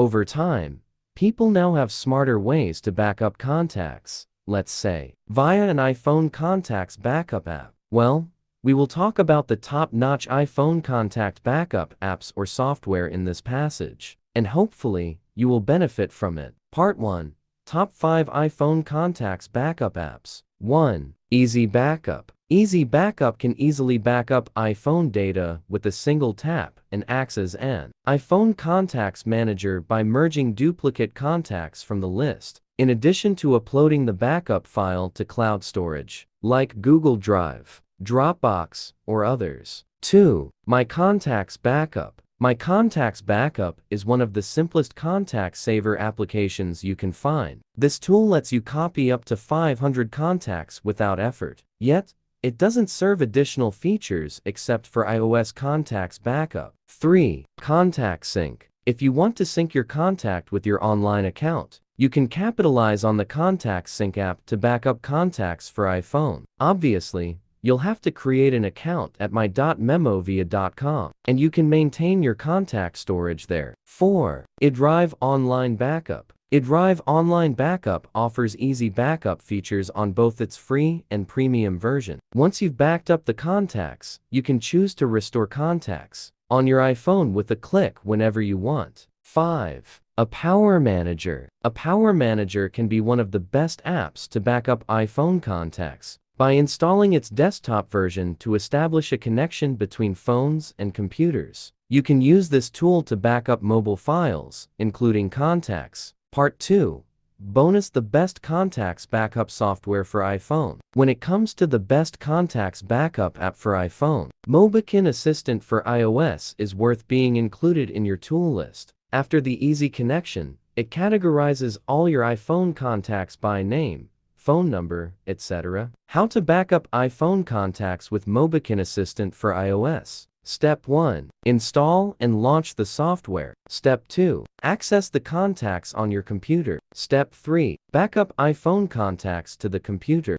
Over time, people now have smarter ways to back up contacts, let's say, via an iPhone contacts backup app. Well, we will talk about the top-notch iPhone contact backup apps or software in this passage, and hopefully, you will benefit from it. Part 1. Top 5 iPhone contacts backup apps. 1. Easy Backup. Easy Backup can easily back up iPhone data with a single tap and acts as an iPhone contacts manager by merging duplicate contacts from the list, in addition to uploading the backup file to cloud storage, like Google Drive, Dropbox, or others. 2. My Contacts Backup. My Contacts Backup is one of the simplest contact saver applications you can find. This tool lets you copy up to 500 contacts without effort. Yet, it doesn't serve additional features except for iOS Contacts Backup. 3. Contact Sync. If you want to sync your contact with your online account, you can capitalize on the Contact Sync app to back up contacts for iPhone. Obviously, you'll have to create an account at my.memovia.com, and you can maintain your contact storage there. 4. iDrive Online Backup. iDrive Online Backup offers easy backup features on both its free and premium version. Once you've backed up the contacts, you can choose to restore contacts on your iPhone with a click whenever you want. 5. A Power Manager. A Power Manager can be one of the best apps to back up iPhone contacts by installing its desktop version to establish a connection between phones and computers. You can use this tool to back up mobile files, including contacts. Part 2. Bonus: the best contacts backup software for iPhone. When it comes to the best contacts backup app for iPhone, Mobikin Assistant for iOS is worth being included in your tool list. After the easy connection, it categorizes all your iPhone contacts by name, phone number, etc. How to back up iPhone contacts with Mobikin Assistant for iOS. Step 1. Install and launch the software. Step 2. Access the contacts on your computer. Step 3. Back up iPhone contacts to the computer.